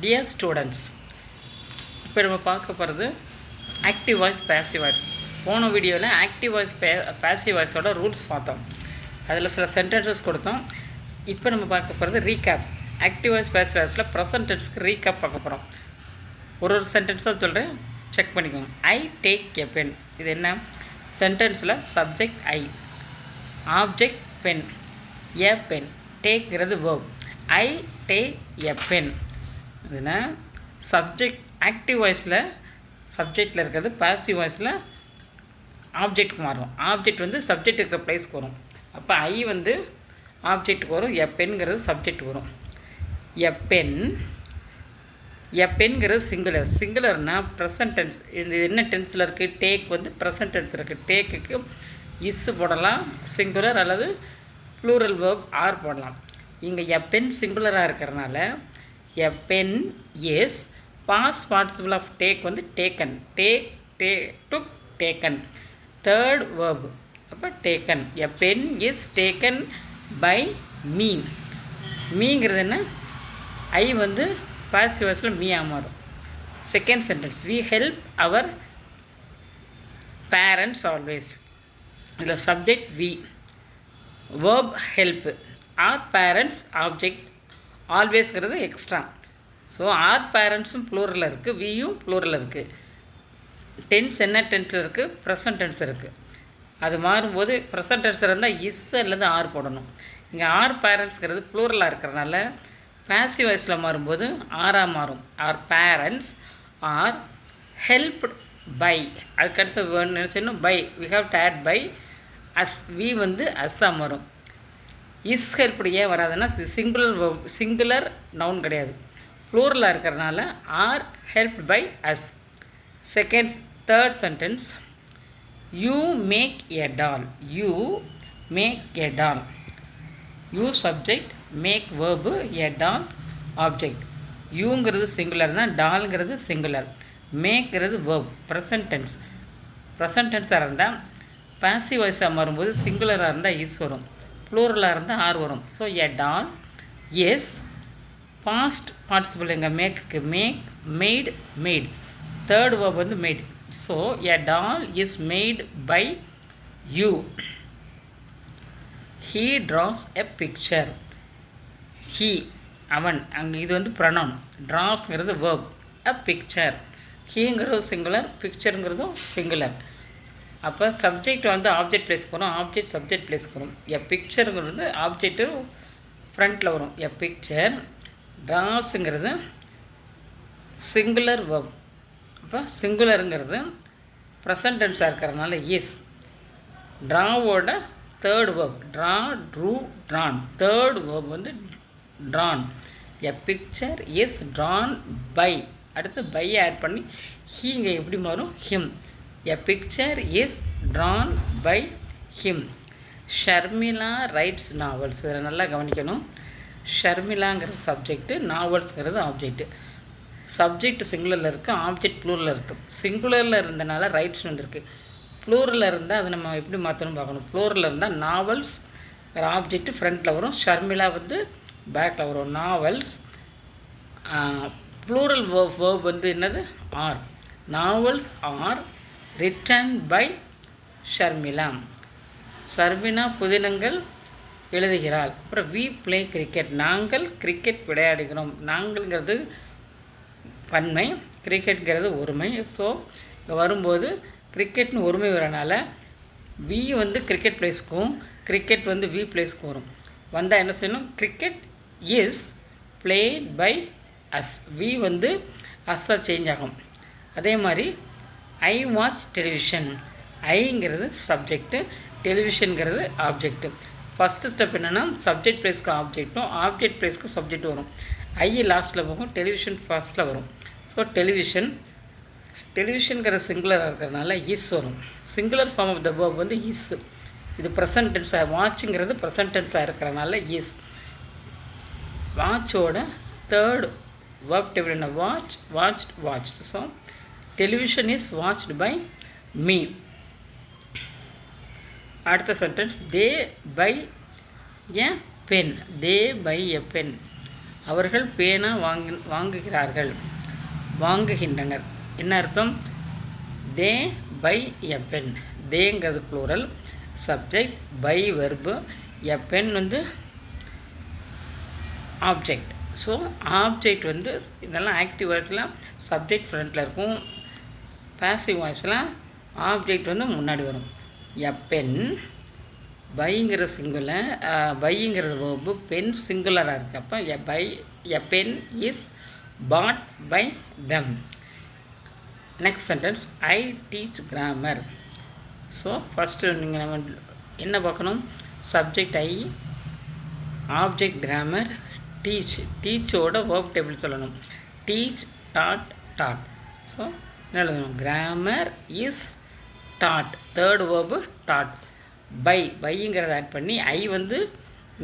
Dear students, இப்போ நம்ம பார்க்க போகிறது ஆக்டிவ் வாய்ஸ் பேசிவ் வாய்ஸ். போன வீடியோவில் ஆக்டிவ் வாய்ஸ் பேசிவ் வாய்ஸோட ரூல்ஸ் பார்த்தோம். அதில் சில சென்டென்சஸ் கொடுத்தோம். இப்போ நம்ம பார்க்க போகிறது ரீகேப். ஆக்டிவ் வாய்ஸ் பேசிவ் வாய்ஸில் ப்ரெசன்ட் டென்ஸ்க்கு ரீகேப் பார்க்க போகிறோம். ஒரு சென்டென்ஸாக சொல்கிறேன், செக் பண்ணிக்கோங்க. I take a pen. இது என்ன சென்டென்ஸில் subject I, object pen, a pen. டேக்கிறது verb. I take a pen. இதுனா சப்ஜெக்ட் ஆக்டிவ் வாய்ஸில் சப்ஜெக்டில் இருக்கிறது, பாசிவ் வாய்ஸில் ஆப்ஜெக்ட்டுக்கு மாறும். ஆப்ஜெக்ட் வந்து சப்ஜெக்ட் இருக்கிற ப்ளேஸ்க்கு வரும். அப்போ ஐ வந்து ஆப்ஜெக்ட்டுக்கு வரும், எ பென்ங்கிறது சப்ஜெக்ட் வரும். எ பென், எ பென்ங்கிறது சிங்குலர். சிங்குலர்னால் ப்ரெசன்ட் டென்ஸ். இது என்ன டென்ஸில் இருக்குது? டேக் வந்து ப்ரெசன்ட் டென்ஸ் இருக்குது. டேக்குக்கு இஸ் போடலாம் சிங்குலர், அல்லது ப்ளூரல் வேர்ப் ஆர் போடலாம். இங்கே எ பென் சிங்குலராக இருக்கிறனால a pen is past participle of take வந்து taken. Took taken. Third verb. அப்போ taken. A pen is taken by me. மீங்கிறது என்ன? ஐ வந்து பாசிவ் வாய்ஸில் மீயாக மாறும். Second sentence, we help our parents always. இதில் subject we, verb help, our parents object, ஆல்வேஸ்ங்கிறது எக்ஸ்ட்ரா. ஸோ ஆர் பேரண்ட்ஸும் ப்ளூரலில் இருக்குது, வியும் ப்ளூரலில் இருக்குது. டென்ஸ் என்ன டென்ஸில் இருக்குது? ப்ரெசன்ட் டென்ஸ் இருக்குது. அது மாறும்போது ப்ரெசன்ட் டென்ஸ் இருந்தால் இஸ் அல்லது ஆர் போடணும். இங்கே ஆர் பேரண்ட்ஸ்ங்கிறது ப்ளூரலாக இருக்கிறனால பாசிவ் வாய்ஸில் மாறும்போது ஆராக மாறும். Our parents are helped by. அதுக்கடுத்து என்ன செய்யணும்? By. We have to add by. Us, we வந்து அஸ்ஸாக மாறும். இஸ் ஹெல்ப்டு ஏன் வராதுன்னா சிங்குலர் நவுன் கிடையாது, ப்ளூரலாக இருக்கிறனால are helped by us. Third sentence, you make a doll. You make a doll. You subject, make verb, a doll object. யூங்கிறது singular தான், டால்ங்கிறது சிங்குலர். மேக்கிறது வேர்ப், ப்ரெசன்ட் டென்ஸ். ப்ரெசன்ட் டென்ஸாக இருந்தால் பாசிவ் வாய்ஸாக மாறும்போது சிங்குலராக இருந்தால் இஸ் வரும், ப்ளூரலாக இருந்தால் ஆர் வரும். So a doll is. Past participle எங்கே? Make, make, made, made. Third verb வந்து made. So a doll is made by you. He draws a picture. He அவன், அங்கே இது வந்து ப்ரொனவுன். ட்ராஸ்ங்கிறது வேர்ப். A picture. ஹீங்கிறது சிங்குலர், பிக்சருங்கிறதும் சிங்குலர். அப்போ சப்ஜெக்ட் வந்து ஆப்ஜெக்ட் ப்ளேஸ்க்கு வரும், ஆப்ஜெக்ட் சப்ஜெக்ட் ப்ளேஸ்க்கு வரும். எ பிக்சருங்கிறது ஆப்ஜெக்ட்டு ஃப்ரண்ட்டில் வரும். A picture. ட்ராஸுங்கிறது சிங்குலர் வேர்ப். அப்போ சிங்குலருங்கிறது ப்ரெசன்ட் டென்ஸாக இருக்கிறதுனால இஸ். ட்ராவோட third verb. Draw, drew, drawn. Third verb வந்து drawn. A picture is drawn by. அடுத்து பை ஆட் பண்ணி ஹீங்க எப்படி மாறும்? Him. A picture is drawn by him. Sharmila writes novels. இதில் நல்லா கவனிக்கணும். ஷர்மிளாங்கிறது சப்ஜெக்ட்டு, நாவல்ஸுங்கிறது ஆப்ஜெக்ட்டு. சப்ஜெக்ட் சிங்குலரில் இருக்குது, ஆப்ஜெக்ட் ப்ளூரில் இருக்குது. சிங்குலரில் இருந்தனால ரைட்ஸ் வந்திருக்கு. ப்ளூரில் இருந்தால் அதை நம்ம எப்படி மாற்றணும் பார்க்கணும். ப்ளூரில் இருந்தால் நாவல்ஸ் ஆப்ஜெக்ட்டு ஃப்ரண்ட்டில் வரும், ஷர்மிளா வந்து பேக்கில் வரும். நாவல்ஸ். ப்ளூரல் வேர்ப் வந்து என்னது? Are. Novels are written by Sharmila. Sharmila புதினங்கள் எழுதுகிறாள். அப்புறம் வி பிளே கிரிக்கெட். நாங்கள் கிரிக்கெட் விளையாடுகிறோம். நாங்கள்ங்கிறது பன்மை, கிரிக்கெட்ங்கிறது ஒருமை. ஸோ இங்கே வரும்போது கிரிக்கெட்னு ஒருமை வரனால வி வந்து கிரிக்கெட் பிளேஸ்க்கும், கிரிக்கெட் வந்து வி பிளேஸ்க்கும் வரும். வந்தால் என்ன செய்யணும்? Cricket is played by us. We வந்து அஸ்ஸாக சேஞ்ச் ஆகும். அதே மாதிரி ஐ வாட்ச் டெலிவிஷன். ஐங்கிறது சப்ஜெக்ட்டு, டெலிவிஷனுங்கிறது ஆப்ஜெக்ட்டு. ஃபஸ்ட்டு ஸ்டெப் என்னென்னா சப்ஜெக்ட் ப்ளேஸ்க்கு ஆப்ஜெக்ட்டும், ஆப்ஜெக்ட் ப்ளேஸ்க்கு சப்ஜெக்ட் வரும். ஐ லாஸ்ட்டில் போகும், டெலிவிஷன் ஃபர்ஸ்ட்டில் வரும். So television. டெலிவிஷனுங்கிற சிங்குலராக இருக்கிறதுனால இஸ் வரும். Singular form of the verb வந்து இஸ். இது ப்ரெசன்ட் டென்ஸாக, வாட்சுங்கிறது ப்ரெசன்ட் டென்ஸாக இருக்கிறதுனால இஸ். வாட்சோட தேர்ட் வேர்ப் டேபிள் என்ன? Watch, watched, watched. So television is watched by me. அடுத்த sentence, they buy a pen. They buy a pen. அவர்கள் பேனா வாங்குகிறார்கள், வாங்குகின்றனர். என்ன அர்த்தம்? They buy a pen. தேங்கிறது plural, subject, buy verb, a pen வந்து ஆப்ஜெக்ட். ஸோ ஆப்ஜெக்ட் வந்து இதெல்லாம் ஆக்டிவ் வாய்ஸில் சப்ஜெக்ட் ஃப்ரண்ட்டில் இருக்கும், பேசிவ் வாய்ஸில் ஆப்ஜெக்ட் வந்து முன்னாடி வரும். எ பென், பைங்கிற சிங்குலர், பைங்கிறது வேர்பு, பென் சிங்குலராக இருக்குது. அப்போ a pen is bought by them. Next sentence, I teach grammar. So first நீங்கள் நம்ம என்ன பார்க்கணும்? Subject I, object grammar, teach. டீச்சோட வேர்ப் டேபிள் சொல்லணும். Teach, taught, taught. ஸோ என்ன எழுதணும்? Grammar is taught, third verb taught. பைங்கிறத ஆட் பண்ணி ஐ வந்து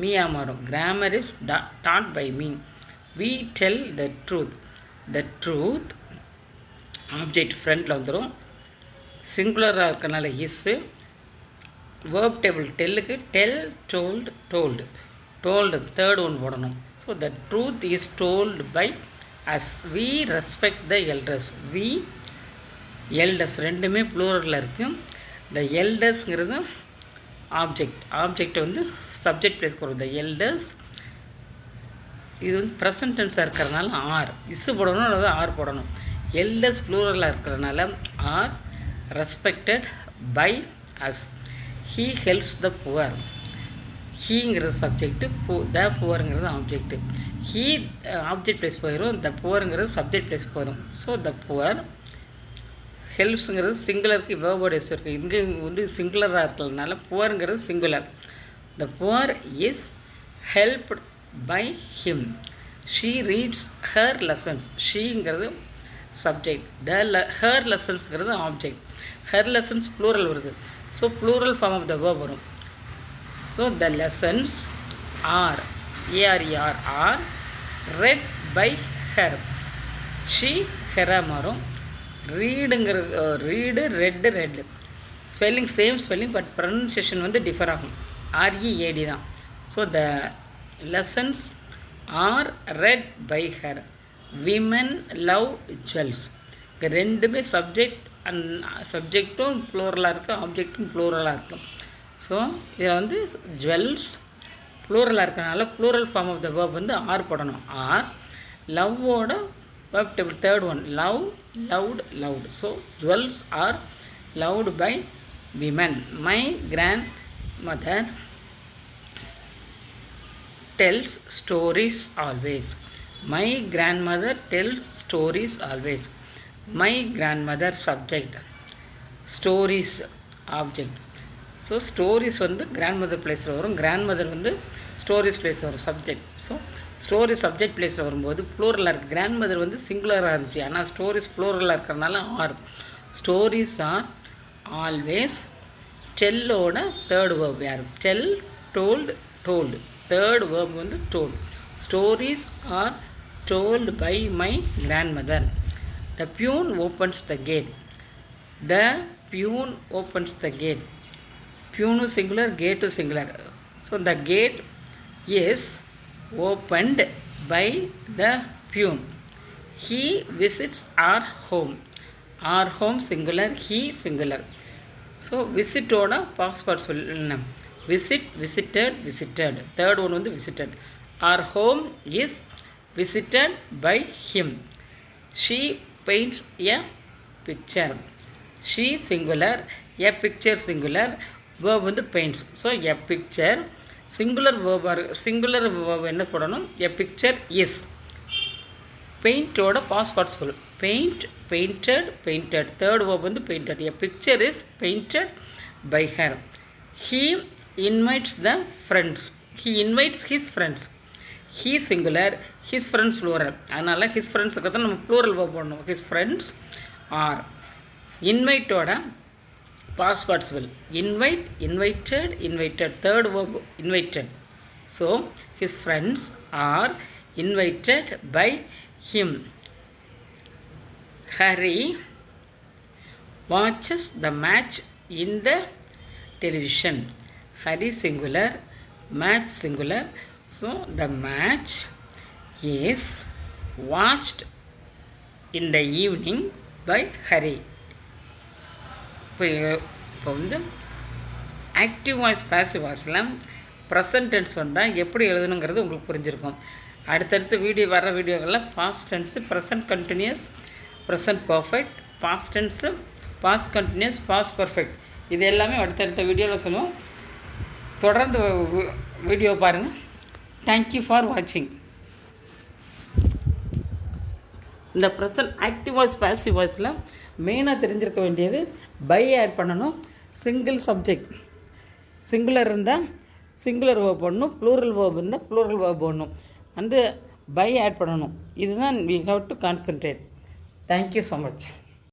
மீயாக மாறும். Grammar is taught by me. We tell the truth. The truth object ஃப்ரண்ட்டில் வந்துடும். சிங்குலராக இருக்கனால இஸ்ஸு. வேர்ப் டேபிள் டெல்லுக்கு tell, told, told. Told third one போடணும். So the truth is told by us. We respect the elders. We elders ரெண்டுமே ப்ளூரலில் இருக்குது. The எல்டர்ஸ்ங்கிறது ஆப்ஜெக்ட். ஆப்ஜெக்ட் வந்து சப்ஜெக்ட் பிளேஸ்க்கு வரும். த எல்டர்ஸ் இது வந்து ப்ரெசன்ட் டென்ஸாக இருக்கிறதுனால ஆர் இஸ்ஸு போடணும் அல்லது ஆர் போடணும். எல்டர்ஸ் ப்ளூரலாக இருக்கிறதுனால are respected by us. He helps the poor. ஹீங்கிறது சப்ஜெக்ட்டு, த புவருங்கிறது ஆப்ஜெக்ட்டு. ஹீ ஆப்ஜெக்ட் பிளேஸ் போயிடும், த புவருங்கிறது சப்ஜெக்ட் பிளேஸ் போயிடும். So the poor. ஹெல்ப்ஸுங்கிறது சிங்குலருக்கு வேர்போட எஸ் இருக்குது. இங்கே வந்து சிங்குலராக இருக்கிறதுனால புவருங்கிறது singular. The poor is helped by him. She reads her lessons. ஷீங்கிறது சப்ஜெக்ட், ஹர் லெசன்ஸ்ங்கிறது ஆப்ஜெக்ட். ஹர் லெசன்ஸ் ப்ளூரல் வருது. So plural form of the verb வரும். So the lessons R, ஏஆர்இஆர், are read by her. She ஹெராக மாறும். ரீடுங்கிறது read, read, read. Spelling same spelling, but pronunciation வந்து differ ஆகும். R E A D தான். So the lessons are read by her. Women love jewels. இங்கே ரெண்டுமே subject and சப்ஜெக்டும் ப்ளூரலாக இருக்குது, ஆப்ஜெக்டும் ப்ளூரலாக இருக்கும். ஸோ இதில் வந்து ஜுவல்ஸ் ப்ளூரலாக இருக்கிறனால plural form of the verb வந்து ஆர் போடணும். ஆர் லவ்வோட verb table third one, love, loved, loved. So jewels are loved by women. My grandmother tells stories always. My grandmother tells stories always. My grandmother subject, stories object. So stories வந்து grandmother பிளேஸில் வரும், grandmother வந்து stories பிளேஸில் வரும் subject. So story subject பிளேஸில் வரும்போது ப்ளூரலாக இருக்குது. Grandmother வந்து சிங்குலராக இருந்துச்சு, ஆனால் ஸ்டோரிஸ் ப்ளூரலாக இருக்கிறதுனால ஆர். Stories are always. டெல்லோட தேர்ட் வேர்ப் யார்? Tell, told, told. Third verb வந்து told. Stories are told by my grandmother. The peon opens the gate. The peon opens the gate. Peon singular, gate singular. So the gate is opened by the peon. He visits our home. Our home singular, he singular. So விசிட்டோட passport சொல்லணும். Visit, visited, visited. Third one வந்து visited. Our home is visited by him. She paints a picture. She singular, a picture singular, verb வந்து paints. So a picture singular வேர்பாக singular verb என்ன போடணும்? A picture is. பெயிண்டோட passport சொல்லணும். Paint, painted, painted. Third verb வந்து painted. A picture is painted by her. He invites the friends. He invites his friends. He singular, his friends plural. அதனால் his friends இருக்கிறத நம்ம plural verb போடணும். His friends are. Invite ஓட past participle. Invite, invited, invited. Third verb invited. So his friends are invited by him. Harry watches the match in the television. Harry singular, match singular. So the match is watched in the evening by Hari. இப்போ வந்து active voice passive வாய்ஸில் present tense வந்தால் எப்படி எழுதணுங்கிறது உங்களுக்கு புரிஞ்சிருக்கும். அடுத்தடுத்து வர வீடியோகளில் past tense, present continuous, present perfect, past tense, past continuous, past perfect, இது எல்லாமே அடுத்தடுத்த வீடியோவில் சொல்லுவோம். தொடர்ந்து வீடியோ பாருங்கள். தேங்க்யூ ஃபார் வாட்சிங். இந்த ப்ரெசன்ட் ஆக்டிவ் வாய்ஸ் பேசிவ் வாய்ஸில் மெயினாக தெரிஞ்சிருக்க வேண்டியது பை ஆட் பண்ணணும். சிங்கிள் சப்ஜெக்ட் சிங்குலர் இருந்தால் சிங்குலர் வேர்ப் போடணும், ப்ளூரல் வேர்ப் இருந்தால் ப்ளூரல் வேர்ப் போடணும், பை ஆட் பண்ணணும். இதுதான் we have to concentrate. Thank you so much.